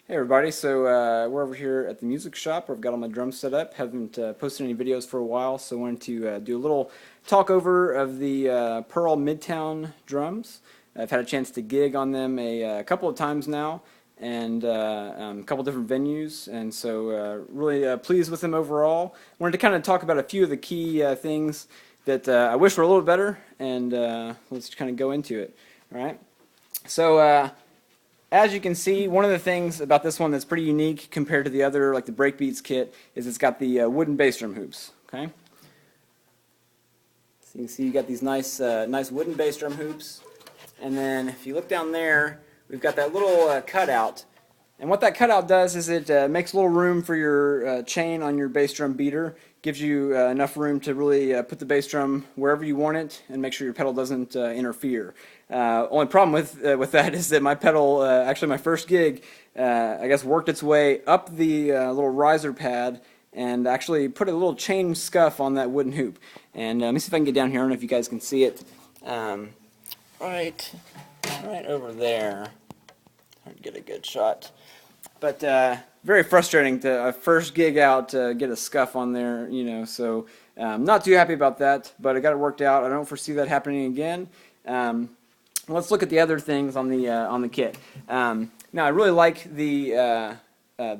Hey everybody, so we're over here at the music shop where I've got all my drums set up. Haven't posted any videos for a while, so I wanted to do a little talk over of the Pearl Midtown Drums. I've had a chance to gig on them a couple of times now, and a couple different venues, and so really pleased with them overall. Wanted to kind of talk about a few of the key things that I wish were a little better, and let's kind of go into it. All right, so. As you can see, one of the things about this one that's pretty unique compared to the other, like the Breakbeats kit, is it's got the wooden bass drum hoops. Okay, so you can see you got these nice wooden bass drum hoops, and then if you look down there, we've got that little cutout. And what that cutout does is it makes a little room for your chain on your bass drum beater. Gives you enough room to really put the bass drum wherever you want it and make sure your pedal doesn't interfere. Only problem with that is that my pedal, actually my first gig, I guess worked its way up the little riser pad and actually put a little chain scuff on that wooden hoop. And let me see if I can get down here. I don't know if you guys can see it. Right over there. Hard to get a good shot. But very frustrating to first gig out get a scuff on there, you know. So not too happy about that, but I got it worked out. I don't foresee that happening again. Let's look at the other things on the kit. Now I really like the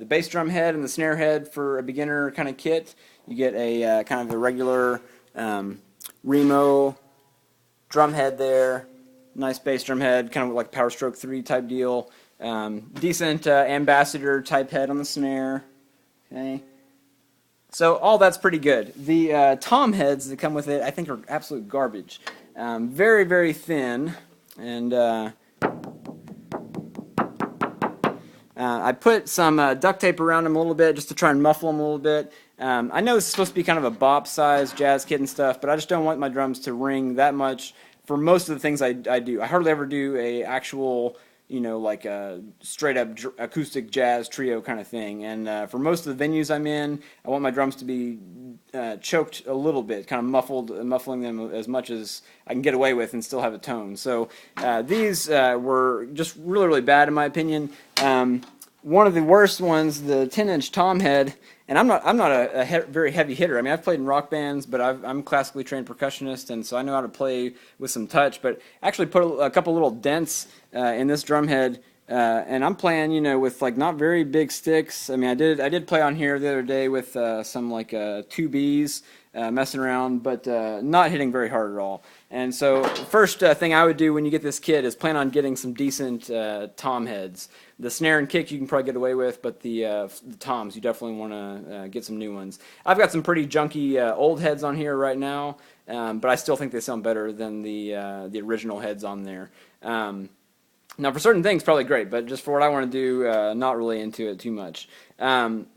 bass drum head and the snare head for a beginner kind of kit. You get a kind of a regular Remo drum head there, nice bass drum head, kind of like Power Stroke 3 type deal. Decent ambassador type head on the snare. Okay, so all that's pretty good. The tom heads that come with it, I think, are absolute garbage. Very, very thin, and I put some duct tape around them a little bit just to try and muffle them a little bit. I know this is supposed to be kind of a bop size jazz kit and stuff, but I just don't want my drums to ring that much for most of the things I do. I hardly ever do a actual, you know, like a straight up acoustic jazz trio kind of thing. And for most of the venues I'm in, I want my drums to be choked a little bit, kind of muffling them as much as I can get away with and still have a tone. So these were just really, really bad in my opinion. One of the worst ones, the 10-inch tom head, and I'm not a very heavy hitter. I mean, I've played in rock bands, but I'm classically trained percussionist, and so I know how to play with some touch. But actually put a couple little dents in this drum head, and I'm playing, you know, with like not very big sticks. I mean, I did play on here the other day with some like 2Bs messing around, but not hitting very hard at all. And so first thing I would do when you get this kit is plan on getting some decent tom heads. The snare and kick you can probably get away with, but the toms you definitely want to get some new ones. I've got some pretty junky old heads on here right now, but I still think they sound better than the original heads on there. Now for certain things probably great, but just for what I want to do, not really into it too much.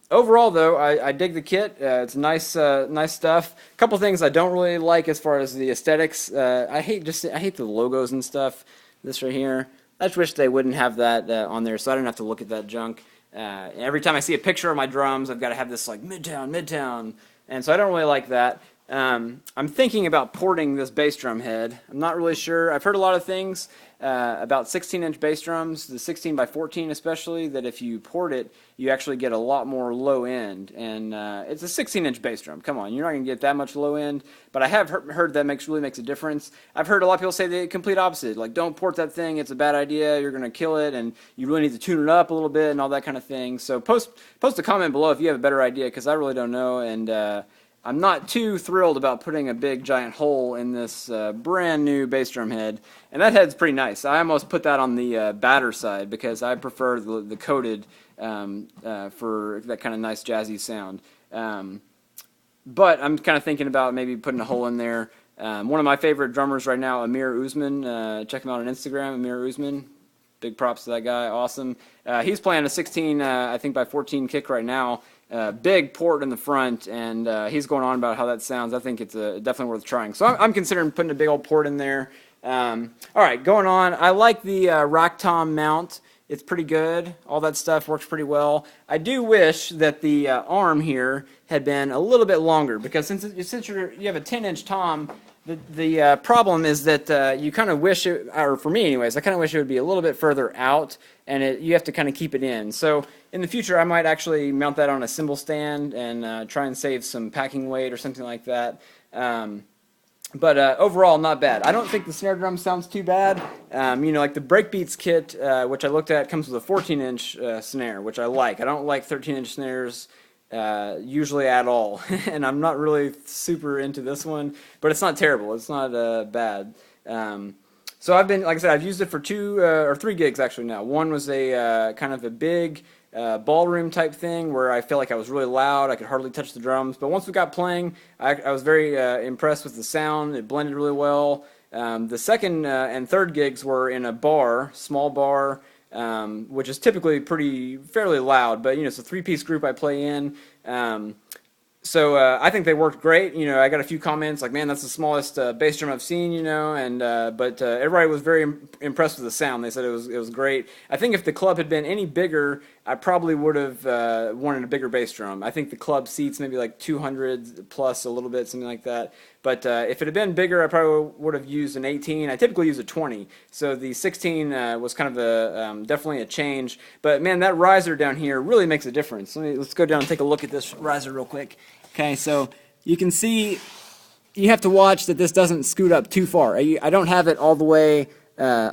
Overall though, I dig the kit. It's nice stuff. A couple things I don't really like as far as the aesthetics. I hate the logos and stuff. This right here, I just wish they wouldn't have that on there, so I don't have to look at that junk. Every time I see a picture of my drums, I've got to have this like Midtown, and so I don't really like that. I'm thinking about porting this bass drum head. I'm not really sure. I've heard a lot of things about 16-inch bass drums, the 16 by 14 especially, that if you port it, you actually get a lot more low end. And it's a 16-inch bass drum. Come on, you're not going to get that much low end. But I have heard that really makes a difference. I've heard a lot of people say the complete opposite. Like, don't port that thing. It's a bad idea. You're going to kill it, and you really need to tune it up a little bit and all that kind of thing. So post a comment below if you have a better idea, because I really don't know. And I'm not too thrilled about putting a big giant hole in this brand new bass drum head, and that head's pretty nice. I almost put that on the batter side because I prefer the coated for that kind of nice jazzy sound. But I'm kind of thinking about maybe putting a hole in there. One of my favorite drummers right now, Amir Uzman, check him out on Instagram, Amir Uzman. Big props to that guy, awesome. He's playing a 16, I think by 14 kick right now. Big port in the front, and he's going on about how that sounds. I think it's definitely worth trying. So I'm considering putting a big old port in there. All right, going on. I like the rack tom mount. It's pretty good. All that stuff works pretty well. I do wish that the arm here had been a little bit longer, because since you have a 10-inch tom, The problem is that you kind of wish it, or for me anyways, I kind of wish it would be a little bit further out, and you have to kind of keep it in. So in the future, I might actually mount that on a cymbal stand and try and save some packing weight or something like that. But overall, not bad. I don't think the snare drum sounds too bad. Like the Breakbeats kit, which I looked at, comes with a 14-inch snare, which I like. I don't like 13-inch snares usually at all, and I'm not really super into this one, but it's not terrible. It's not bad. So I've been, like I said, I've used it for 3 gigs actually now. One was a kind of a big ballroom type thing where I felt like I was really loud. I could hardly touch the drums. But once we got playing, I was very impressed with the sound. It blended really well. The second and third gigs were in a bar, small bar, which is typically fairly loud. But it's a 3-piece group I play in. So I think they worked great. I got a few comments like, "Man, that's the smallest bass drum I've seen." But everybody was very impressed with the sound. They said it was great. I think if the club had been any bigger, I probably would have wanted a bigger bass drum. I think the club seats maybe like 200 plus a little bit, something like that. But if it had been bigger, I probably would have used an 18. I typically use a 20, so the 16 was kind of definitely a change. But man, that riser down here really makes a difference. Let's go down and take a look at this riser real quick. Okay, so you can see, you have to watch that this doesn't scoot up too far. I don't have it all the way or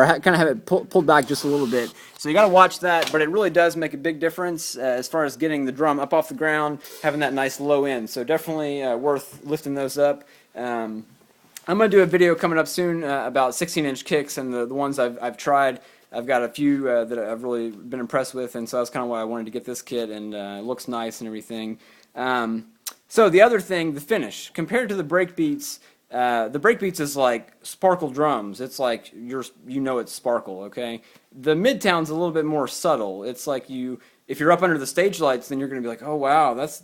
I kind of have it pulled back just a little bit. So you got to watch that, but it really does make a big difference as far as getting the drum up off the ground, having that nice low end. So definitely worth lifting those up. I'm going to do a video coming up soon about 16-inch kicks and the ones I've tried. I've got a few that I've really been impressed with, and so that's kind of why I wanted to get this kit, and it looks nice and everything. So the other thing, the finish. Compared to the Breakbeats is like sparkle drums. It's like it's sparkle, okay? The Midtown's a little bit more subtle. It's like if you're up under the stage lights, then you're going to be like, "Oh wow, that's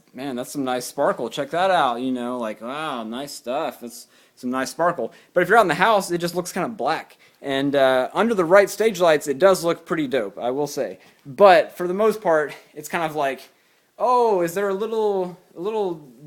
some nice sparkle. Check that out." Like, "Wow, nice stuff. That's some nice sparkle." But if you're out in the house, it just looks kind of black. And under the right stage lights, it does look pretty dope, I will say. But for the most part, it's kind of like, "Oh, is there a little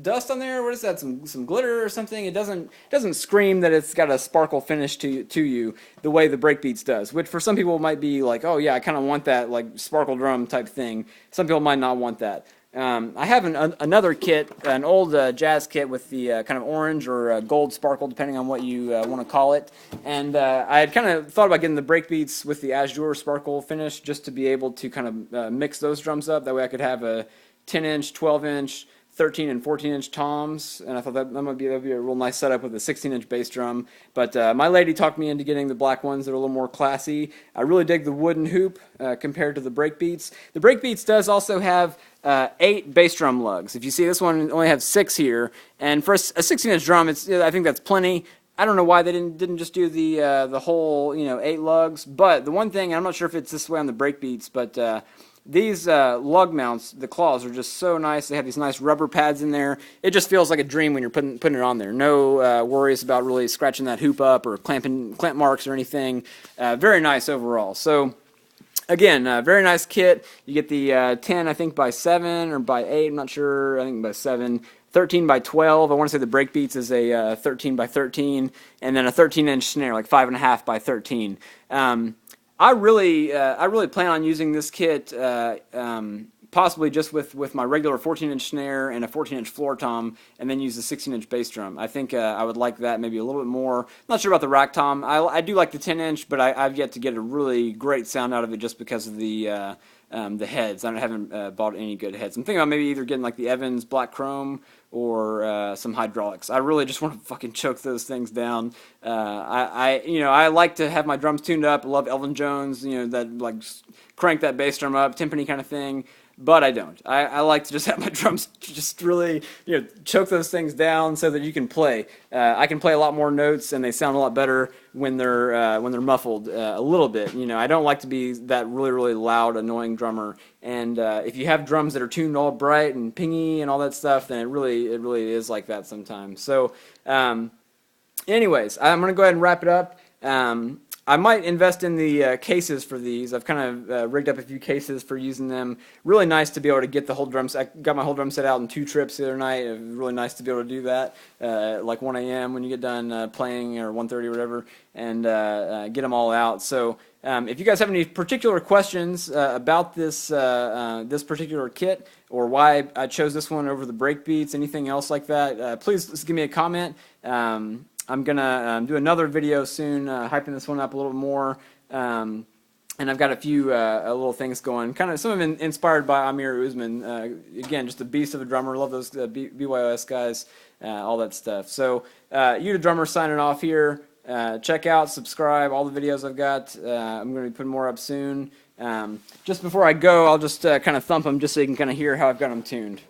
dust on there? What is that? Some glitter or something?" It doesn't scream that it's got a sparkle finish to you the way the Breakbeats does, which for some people might be like, "Oh yeah, I kind of want that like sparkle drum type thing." Some people might not want that. I have another kit, an old jazz kit with the kind of orange or gold sparkle, depending on what you want to call it. And I had kind of thought about getting the Breakbeats with the azure sparkle finish just to be able to kind of mix those drums up. That way I could have a 10-inch, 12-inch, 13 and 14-inch toms, and I thought that would be a real nice setup with a 16-inch bass drum. But my lady talked me into getting the black ones that are a little more classy. I really dig the wooden hoop compared to the Breakbeats. The Breakbeats does also have 8 bass drum lugs. If you see, this one only has 6 here, and for a 16-inch drum, I think that's plenty. I don't know why they didn't just do the whole 8 lugs. But the one thing, I'm not sure if it's this way on the Breakbeats, but these lug mounts, the claws, are just so nice. They have these nice rubber pads in there. It just feels like a dream when you're putting it on there. No worries about really scratching that hoop up or clamp marks or anything. Very nice overall. So again, very nice kit. You get the 10, I think, by 7 or by 8. I'm not sure. I think by 7. 13 by 12. I want to say the Breakbeats is a 13 by 13, and then a 13-inch snare, like 5.5 by 13. I really plan on using this kit possibly just with my regular 14-inch snare and a 14-inch floor tom, and then use the 16-inch bass drum. I think I would like that maybe a little bit more. Not sure about the rack tom. I do like the 10-inch, but I've yet to get a really great sound out of it just because of the heads. I haven't bought any good heads. I'm thinking about maybe either getting like the Evans Black Chrome or some hydraulics. I really just want to fucking choke those things down. I like to have my drums tuned up. I love Elvin Jones, that like crank that bass drum up, timpani kind of thing. But I don't. I like to just have my drums just really, choke those things down so that you can play. I can play a lot more notes, and they sound a lot better when they're muffled a little bit. I don't like to be that really, really loud, annoying drummer. And if you have drums that are tuned all bright and pingy and all that stuff, then it really is like that sometimes. So, anyways, I'm gonna go ahead and wrap it up. I might invest in the cases for these. I've kind of rigged up a few cases for using them. Really nice to be able to get the whole drum set. I got my whole drum set out in 2 trips the other night. It was really nice to be able to do that, like 1 a.m. when you get done playing, or 1:30 or whatever, and get them all out. So if you guys have any particular questions about this this particular kit, or why I chose this one over the Breakbeats, anything else like that, please just give me a comment. I'm gonna do another video soon, hyping this one up a little more, and I've got a few little things going. Kind of some of them inspired by Amir Uzman. Again, just a beast of a drummer. Love those BYOS guys, all that stuff. So, you the drummer signing off here. Check out, subscribe, all the videos I've got. I'm going to be putting more up soon. Just before I go, I'll just kind of thump them just so you can kind of hear how I've got them tuned.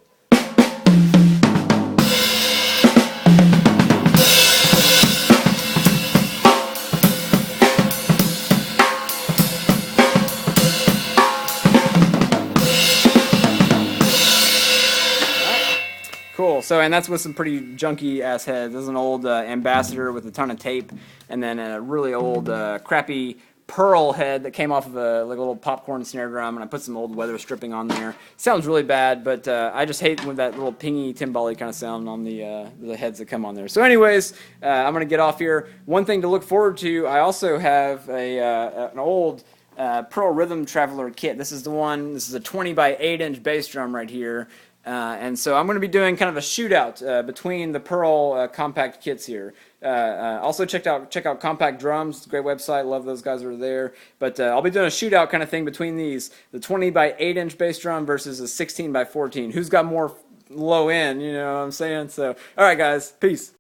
Cool. So, and that's with some pretty junky ass heads. This is an old Ambassador with a ton of tape, and then a really old crappy pearl head that came off of like a little popcorn snare drum, and I put some old weather stripping on there. Sounds really bad, but I just hate with that little pingy timbally kind of sound on the heads that come on there. So anyways, I'm going to get off here. One thing to look forward to, I also have an old Pearl Rhythm Traveler kit. This is the one, this is a 20 by 8 inch bass drum right here. And so I'm going to be doing kind of a shootout between the Pearl compact kits here. Also check out Compact Drums, great website, love those guys over there. But I'll be doing a shootout kind of thing between these, the 20 by 8 inch bass drum versus a 16 by 14. Who's got more low end, you know what I'm saying? So, all right guys, peace.